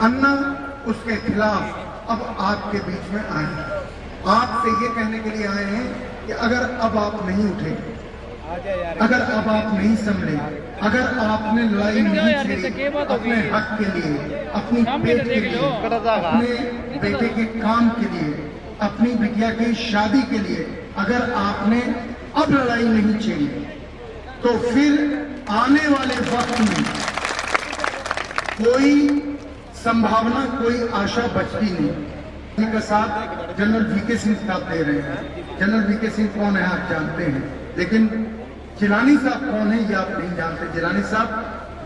अन्ना उसके खिलाफ अब आपके बीच में आए हैं। आपसे ये कहने के लिए आए हैं कि अगर अब आप नहीं उठे, अगर अब आप नहीं संभले, अगर आपने लड़ाई नहीं छेड़ी अपने हक के लिए, अपनी पेट के लिए, अपने बेटे के काम के लिए, अपनी बिटिया की शादी के लिए, अगर आपने अब लड़ाई नहीं छेड़ी तो फिर आने वाले वक्त में कोई संभावना, कोई आशा बचती नहीं। का साथ जनरल वीके सिंह साहब दे रहे हैं। जनरल वीके सिंह कौन है आप जानते हैं, लेकिन जिलानी साहब कौन है ये आप नहीं जानते। जिलानी साहब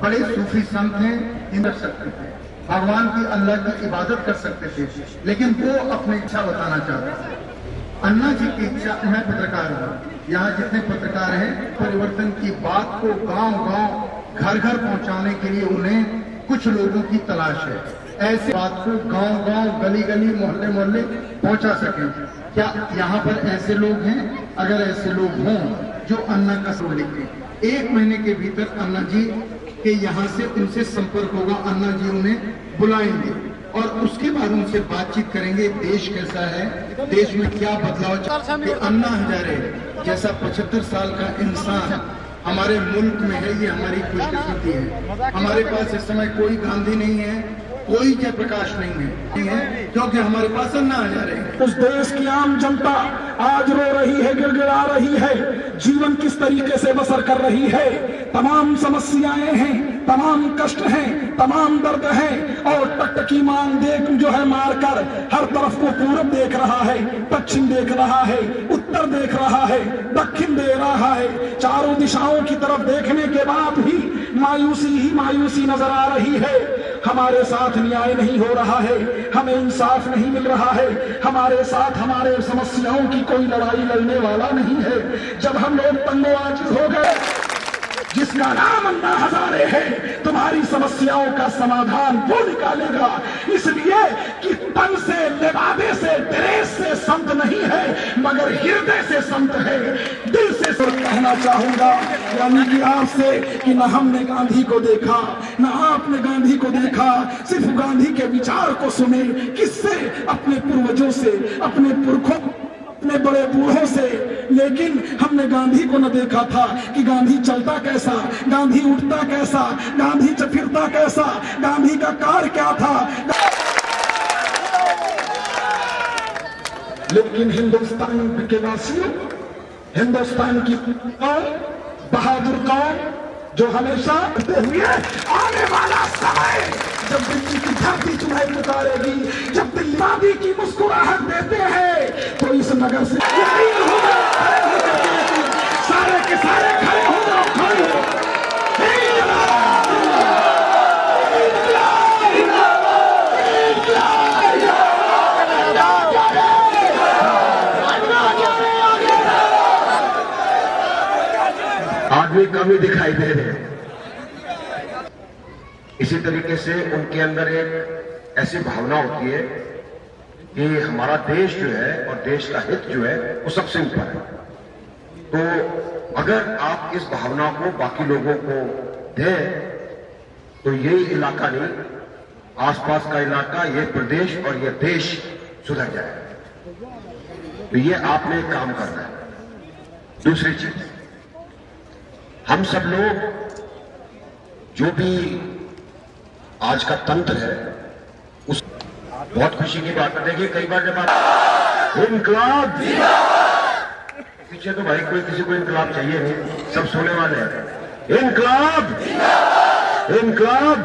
बड़े सूफी संत हैं, कर सकते थे, भगवान की, अल्लाह की इबादत कर सकते थे, लेकिन वो अपनी इच्छा बताना चाहते थे। अन्ना जी की इच्छा, मैं पत्रकार हूँ, यहाँ जितने पत्रकार हैं, परिवर्तन की बात को गांव-गांव, घर-घर पहुंचाने के लिए उन्हें कुछ लोगों की तलाश है। ऐसे बात को गांव-गांव, गली-गली, मोहल्ले-मोहल्ले पहुंचा सकें। क्या यहाँ पर ऐसे लोग हैं? अगर ऐसे लोग हों जो अन्ना का सुर लिखें, 1 महीने के भीतर अन्ना जी के यहाँ से उनसे संपर्क होगा, अन्ना जी उन्हें बुलाएंगे और उसके बाद उनसे बातचीत करेंगे। देश कैसा है, देश में क्या बदलाव, कि अन्ना हजारे जैसा 75 साल का इंसान हमारे मुल्क में है, ये हमारी खुशकिस्मती है। हमारे पास इस समय कोई गांधी नहीं है, कोई जयप्रकाश नहीं है, क्योंकि हमारे पास अन्ना हजारे हैं। उस देश की आम जनता आज रो रही है, गिड़गिड़ा रही है, जीवन किस तरीके से बसर कर रही है। तमाम समस्याएं हैं, तमाम कष्ट हैं, तमाम दर्द हैं, और टकटकी मांग देख जो है मारकर हर तरफ को पूरब देख रहा है, पश्चिम देख रहा है, उत्तर देख रहा है, दक्षिण देख रहा है। चारों दिशाओं की तरफ देखने के बाद भी मायूसी ही मायूसी नजर आ रही है। हमारे साथ न्याय नहीं हो रहा है, हमें इंसाफ नहीं मिल रहा है, हमारे साथ हमारे समस्याओं की कोई लड़ाई लड़ने वाला नहीं है। जब हम लोग तंगोआजिज हो गए, जिसका नाम अन्ना हजारे है, तुम्हारी समस्याओं का समाधान वो निकालेगा। इसलिए कि तन से, लिबादे से, ड्रेस से संत नहीं है, मगर हृदय से संत है, दिल से कहना चाहूंगा यानी कि आपसे कि न हमने गांधी को देखा, न आपने गांधी को देखा, सिर्फ गांधी के विचार को सुने, किससे, अपने पूर्वजों से, अपने पुरखों, अपने बड़े बूढ़ों से। लेकिन हमने गांधी को न देखा था कि गांधी चलता कैसा, गांधी उठता कैसा, गांधी फिरता कैसा, गांधी का कार्य क्या था। लेकिन हिंदुस्तान के वासियों, हिंदुस्तान की कौम, बहादुर कौम, जो हमेशा हुए आने वाला समय जब दिल्ली की धरती चुनाई पुकारेगी, जब दिल्ली आदि की मुस्कुराहट देते हैं, तो इस नगर से सारे के सारे खड़े हो जाओ, खड़े हो। आदमी कम ही दिखाई दे रहे हैं। इसी तरीके से उनके अंदर एक ऐसी भावना होती है कि हमारा देश जो है और देश का हित जो है वो सबसे ऊपर है। तो अगर आप इस भावना को बाकी लोगों को दें तो ये इलाका नहीं, आसपास का इलाका, ये प्रदेश और ये देश सुधर जाए। तो ये आपने एक काम करना है। दूसरी चीज, हम सब लोग जो भी आज का तंत्र है, उस बहुत खुशी की बात है। देखिए कई बार जब आप इनकलाब, पीछे तो भाई कोई किसी को इनकलाब चाहिए नहीं, सब सोने वाले हैं। इनकलाब, इनकलाब,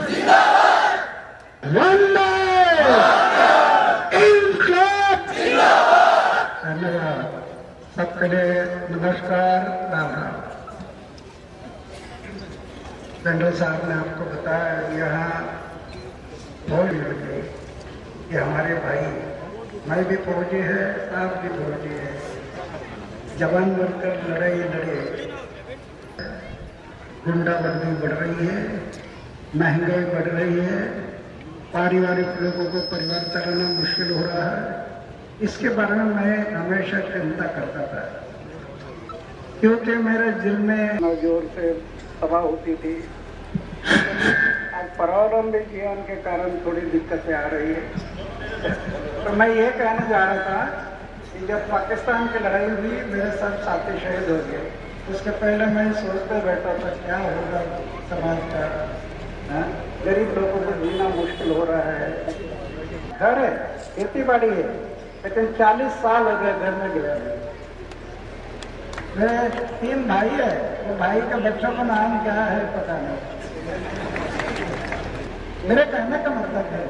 वंदे इनकलाब। सबके लिए नमस्कार, राम राम। जनरल साहब ने आपको बताया यहाँ फौज लगे, ये हमारे भाई, मैं भी फौजी है, आप भी फौजी है, जवान बनकर लड़ाई लड़े। गुंडागर्दी बढ़ रही है, महंगाई बढ़ रही है, पारिवारिक लोगों को परिवार चलाना मुश्किल हो रहा है। इसके बारे में मैं हमेशा चिंता करता था, क्योंकि मेरे दिल में जोर से सभा होती थी। प्रारंभिक जीवन के कारण थोड़ी दिक्कतें आ रही है। तो मैं ये कहने जा रहा था कि जब पाकिस्तान की लड़ाई हुई मेरे सब साथी शहीद हो गए। उसके पहले मैं सोचते बैठा था क्या होगा समाज का, गरीब लोगों को जीना मुश्किल हो रहा है। घर है, खेती बाड़ी है, लेकिन 40 साल हो गए घर में गया नहीं। मेरे 3 भाई है, वो भाई के बच्चों का नाम क्या है पता नहीं। मेरे कहने का मतलब है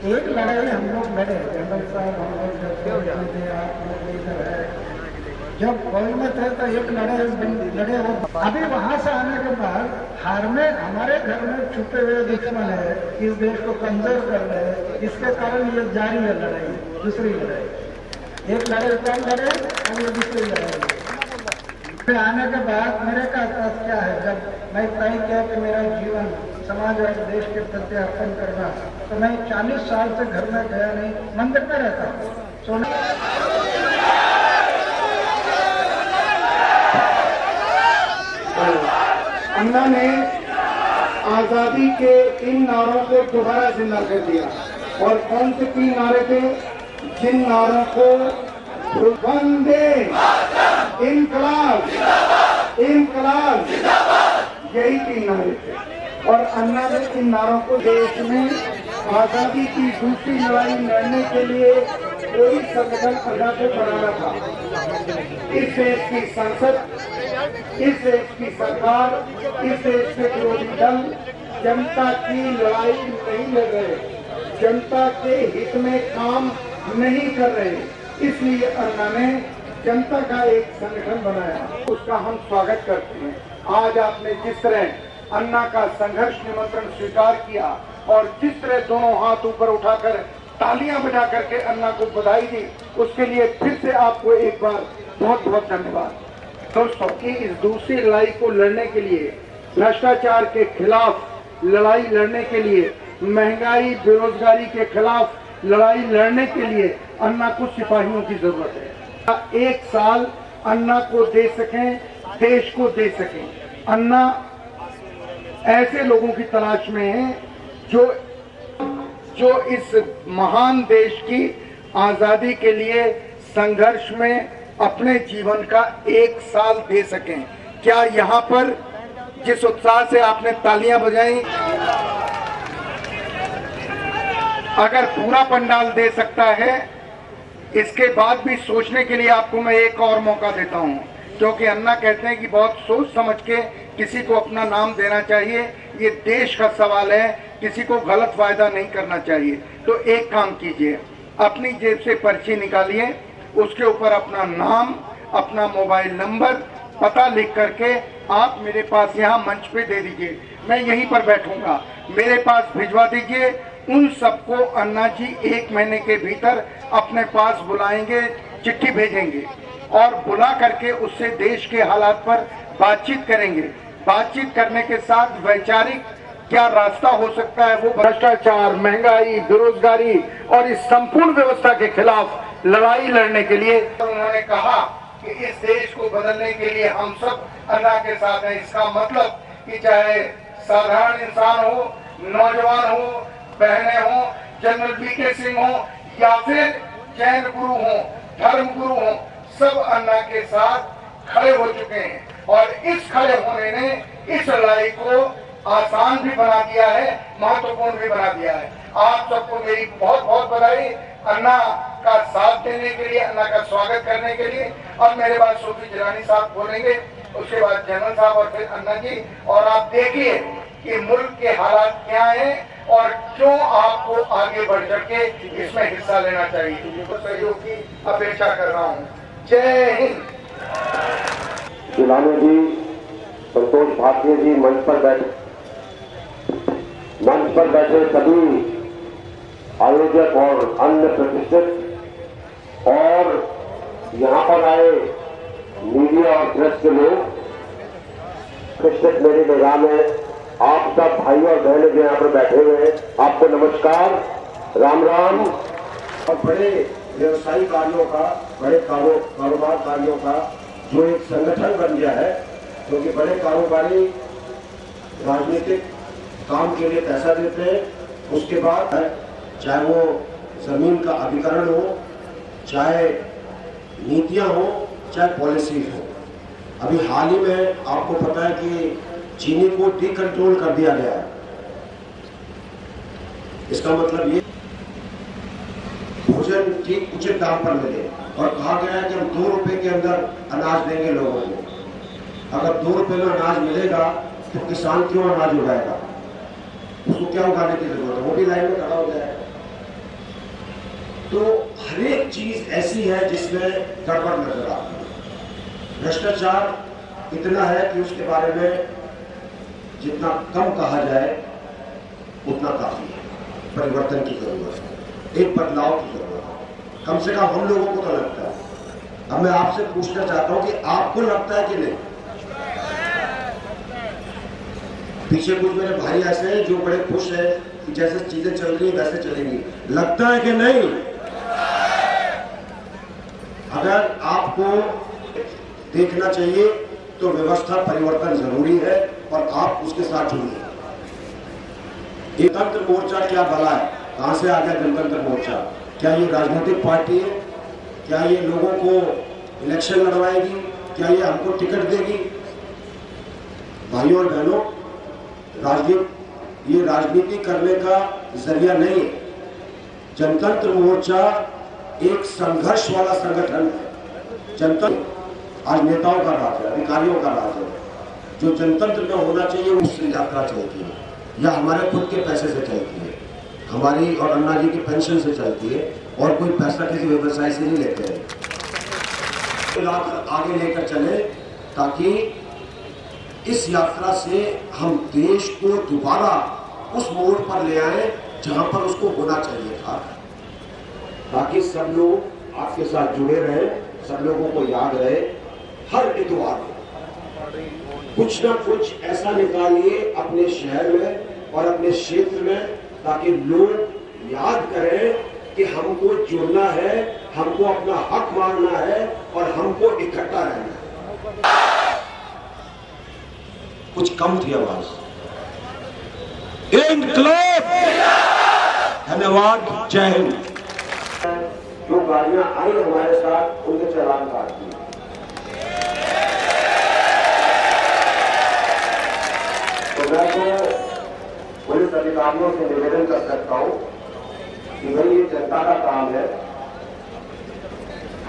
एक लड़ाई हम लोग लड़े, जनरल साहब हम लोग जब थे, आप लोग इधर है, जब फौज में थे तो एक लड़े हो। अभी वहां से आने के बाद हार में हमारे घर में छुपे हुए दुश्मन है, इस देश को कमजोर कर रहे हैं, इसके कारण ये जारी है लड़ाई, दूसरी लड़ाई। एक लड़ाई कल लड़े और ये दूसरी लड़ाई। फिर आने के बाद मेरे का अहसास क्या है, जब मैं तय किया कि मेरा जीवन समाज और देश के प्रति अर्पण करना, तो मैं 40 साल से घर में गया नहीं, मंदिर में रहता हूँ। सोना अन्ना ने आजादी के इन नारों को दोबारा जिंदा कर दिया। और कौन से 3 नारे थे? जिन नारों को वंदे इनकलाब इनकलाब, यही 3 नारे थे। और अन्ना ने इन नारों को देश में आजादी की दूसरी लड़ाई लड़ने के लिए कोई संगठन अन्ना को बनाना था। इस देश की संसद, इस देश की सरकार, इस देश के विरोधी दल जनता की लड़ाई नहीं लड़ रहे, जनता के हित में काम नहीं कर रहे। इसलिए अन्ना ने जनता का एक संगठन बनाया, उसका हम स्वागत करते हैं। आज आपने जिस तरह अन्ना का संघर्ष निमंत्रण स्वीकार किया और जिस तरह दोनों हाथ ऊपर उठाकर तालियां बजा करके अन्ना को बधाई दी, उसके लिए फिर से आपको एक बार बहुत बहुत धन्यवाद। दोस्तों, कि इस दूसरी लड़ाई को लड़ने के लिए, भ्रष्टाचार के खिलाफ लड़ाई लड़ने के लिए, महंगाई बेरोजगारी के खिलाफ लड़ाई लड़ने के लिए अन्ना को सिपाहियों की जरूरत है। 1 साल अन्ना को दे सकें, देश को दे सकें। अन्ना ऐसे लोगों की तलाश में है जो इस महान देश की आजादी के लिए संघर्ष में अपने जीवन का 1 साल दे सकें। क्या यहाँ पर जिस उत्साह से आपने तालियां बजाई, अगर पूरा पंडाल दे सकता है, इसके बाद भी सोचने के लिए आपको मैं एक और मौका देता हूं, क्योंकि अन्ना कहते हैं कि बहुत सोच समझ के किसी को अपना नाम देना चाहिए। ये देश का सवाल है, किसी को गलत फायदा नहीं करना चाहिए। तो एक काम कीजिए, अपनी जेब से पर्ची निकालिए, उसके ऊपर अपना नाम, अपना मोबाइल नंबर, पता लिख करके आप मेरे पास यहाँ मंच पे दे दीजिए। मैं यहीं पर बैठूंगा, मेरे पास भिजवा दीजिए। उन सबको अन्ना जी 1 महीने के भीतर अपने पास बुलाएंगे, चिट्ठी भेजेंगे और बुला करके उससे देश के हालात पर बातचीत करेंगे। बातचीत करने के साथ वैचारिक क्या रास्ता हो सकता है, वो भ्रष्टाचार, महंगाई, बेरोजगारी और इस संपूर्ण व्यवस्था के खिलाफ लड़ाई लड़ने के लिए उन्होंने कहा कि इस देश को बदलने के लिए हम सब अन्ना के साथ हैं। इसका मतलब कि चाहे साधारण इंसान हो, नौजवान हो, बहनें हो, जनरल वीके सिंह हो या फिर जैन गुरु हो, धर्म गुरु हो, सब अन्ना के साथ खड़े हो चुके हैं। और इस खड़े होने ने इस लड़ाई को आसान भी बना दिया है, महत्वपूर्ण भी बना दिया है। आप सबको मेरी बहुत बहुत बधाई अन्ना का साथ देने के लिए, अन्ना का स्वागत करने के लिए। और मेरे बाद सूफी जिलानी साहब बोलेंगे, उसके बाद जनरल साहब और फिर अन्ना जी। और आप देखिए कि मुल्क के हालात क्या हैं और क्यों आपको आगे बढ़ करके इसमें हिस्सा लेना चाहिए। तो सहयोग की अपेक्षा कर रहा हूँ। जय हिंद। जिलानी जी, संतोष भाटिया जी, मंच पर बैठे सभी आयोजक और अन्य प्रतिष्ठित और यहाँ पर आए मीडिया और प्रेस के लोग, प्रतिष्ठित मेरी निगाह में आप सब भाई और बहनें जो यहाँ पर बैठे हुए हैं, आपको नमस्कार, राम राम। और बड़े व्यवसायी कार्यों का, बड़े कारोबार कार्यों का जो एक संगठन बन गया है, क्योंकि बड़े कारोबारी राजनीतिक काम के लिए पैसा देते हैं, उसके बाद चाहे वो जमीन का अधिग्रहण हो, चाहे नीतियां हो, चाहे पॉलिसी हो। अभी हाल ही में आपको पता है कि चीनी को डीकंट्रोल कर दिया गया है। इसका मतलब ये भोजन ठीक उचित दाम पर मिले, और कहा गया है कि हम 2 रुपए के अंदर अनाज देंगे लोगों को। अगर 2 रुपए में अनाज मिलेगा तो किसान क्यों अनाज उगाएगा? उसको क्या उगाने की जरूरत है? वो भी लाइन में खड़ा हो जाएगा। तो हर एक चीज ऐसी है जिसमें गड़बड़ नजर आती है। भ्रष्टाचार इतना है कि उसके बारे में जितना कम कहा जाए उतना काफी है। परिवर्तन की जरूरत है, एक बदलाव की जरूरत है, कम से कम हम लोगों को तो लगता है। अब मैं आपसे पूछना चाहता हूं कि आपको लगता है कि नहीं? पीछे कुछ मेरे भाई ऐसे हैं जो बड़े खुश हैं कि जैसे चीजें चल रही है वैसे चलेंगी, लगता है कि नहीं? अगर आपको देखना चाहिए तो व्यवस्था परिवर्तन जरूरी है और आप उसके साथ जुड़िए। जनतंत्र मोर्चा क्या भला है? कहां से आ गया जनतंत्र मोर्चा? क्या ये राजनीतिक पार्टी है? क्या ये लोगों को इलेक्शन लड़वाएगी? क्या ये हमको टिकट देगी? भाइयों और बहनों, ये राजनीति करने का जरिया नहीं है। जनतंत्र मोर्चा एक संघर्ष वाला संगठन है। जनतंत्र आज नेताओं का राज है, अधिकारियों का राज है। जो जनतंत्र में होना चाहिए वो उसकी यात्रा चलती है, या हमारे खुद के पैसे से चलती है, हमारी और अन्ना जी की पेंशन से चलती है, और कोई पैसा किसी व्यवसाय से नहीं लेते हैं। आगे लेकर चले ताकि इस यात्रा से हम देश को दोबारा उस मोड़ पर ले आए जहां पर उसको होना चाहिए था, ताकि सब लोग आपके साथ जुड़े रहे, सब लोगों को याद रहे। हर इतवार कुछ ना कुछ ऐसा निकालिए अपने शहर में और अपने क्षेत्र में, ताकि लोग याद करें कि हमको जुड़ना है, हमको अपना हक मांगना है और हमको इकट्ठा रहना है। कुछ कम थी आवाज। इनकलाब, धन्यवाद, जय हिंद। जो गाड़ियां आई हमारे साथ उनके चालान काट दिए। तो मैं तो पुलिस अधिकारियों से निवेदन कर सकता हूं कि भाई ये जनता का काम है,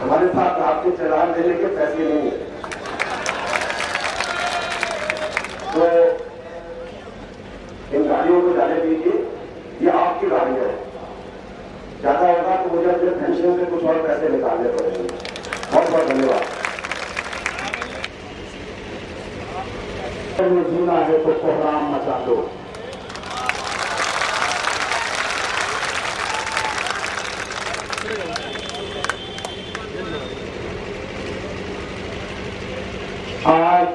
हमारे साथ आपके चालान देने के पैसे नहीं है। तो इन गाड़ियों को जाने दीजिए, ये आपकी गाड़ियां है। ज्यादा होगा तो मुझे अपने पेंशन से कुछ और पैसे निकालने पड़ेंगे। बहुत बहुत धन्यवाद। जीना है तो कोहराम मचा दो। आज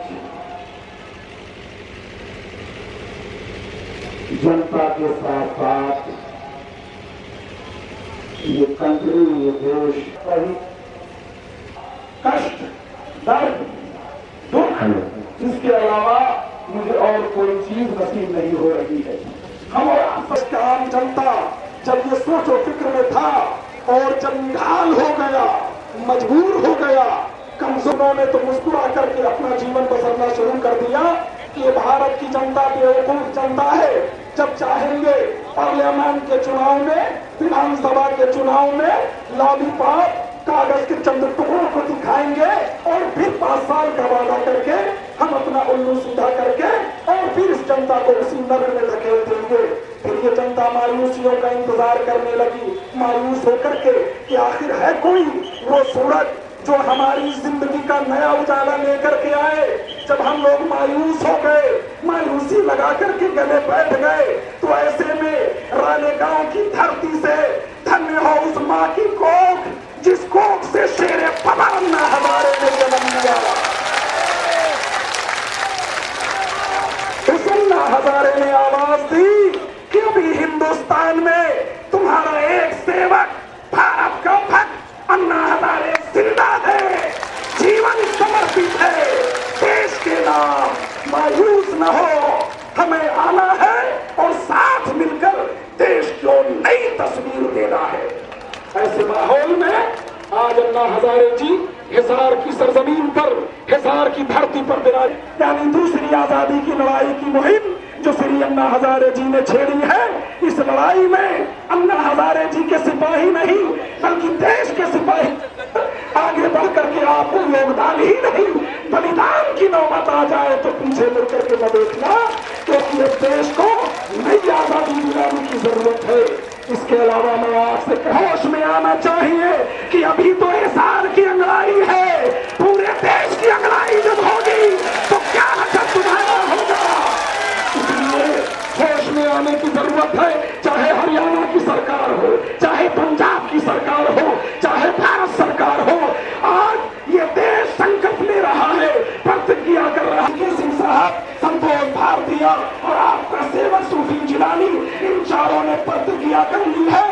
जनता के साथ साथ ये कंट्री, ये देश सही कष्ट, दर्द, दुख, इसके अलावा मुझे और कोई चीज नसीब नहीं हो रही है। हम और आम जनता जब ये सोचो फिक्र में था और जब निहाल हो गया, मजबूर हो गया, कमजोरों ने तो मुस्कुरा करके अपना जीवन बसरना शुरू कर दिया कि भारत की जनता बेवकूफ जनता है। जब चाहेंगे पार्लियामेंट के चुनाव में, विधानसभा के चुनाव में लॉबी पार कागज के चंद टुकड़ों को दिखाएंगे और फिर 5 साल का वादा करके हम अपना उल्लू सीधा करके और फिर इस जनता को उसी नर्क में धकेल देंगे। फिर ये जनता मायूसियों का इंतजार करने लगी, मायूस होकर के कि आखिर है कोई वो सूरज जो हमारी जिंदगी का नया उजाला लेकर के आए। जब हम लोग मायूस हो गए, मायूसी लगा करके गले बैठ गए, तो ऐसे में रालेगांव की धरती से धन्य हो उस माँ की कोख जिस कोख से शेरे पन्ना हमारे ने जन्म लिया। उस अन्ना हजारे ने आवाज दी कि अभी हिंदुस्तान में तुम्हारा एक सेवक भारत का भक्त अन्ना हजारे जिंदा है, जीवन समर्पित है देश के नाम। मायूस न हो, हमें आना है अन्ना हजारे जी हिसार की सरजमीन पर, हिसार की धरती पर विराज, यानी दूसरी आजादी की लड़ाई की मुहिम जो श्री अन्ना हजारे जी ने छेड़ी है। इस लड़ाई में अन्ना हजारे जी के सिपाही नहीं बल्कि देश के सिपाही आगे बढ़ करके आपको योगदान ही नहीं बलिदान की नौबत आ जाए तो पीछे मुड़ करके न देखना, क्योंकि इस देश को नई आजादी दिलाने की जरूरत है। इसके अलावा मैं आपसे होश में आना चाहिए कि अभी तो हिसार की अंगड़ाई है, पूरे देश की अंगड़ाई जब होगी तो क्या हशर तुम्हारा होगा। इसलिए होश में आने की जरूरत है। चाहे हरियाणा की सरकार हो, चाहे पंजाब की सरकार हो, चाहे भारत सरकार हो, आज ये देश संकट में रहा है, प्रतिज्ञा कर रहा है। सिंह साहब, संतोष भारतीय और आपका सेवक सूफी जिलानी, इन चारों ने प्रतिज्ञा कर ली है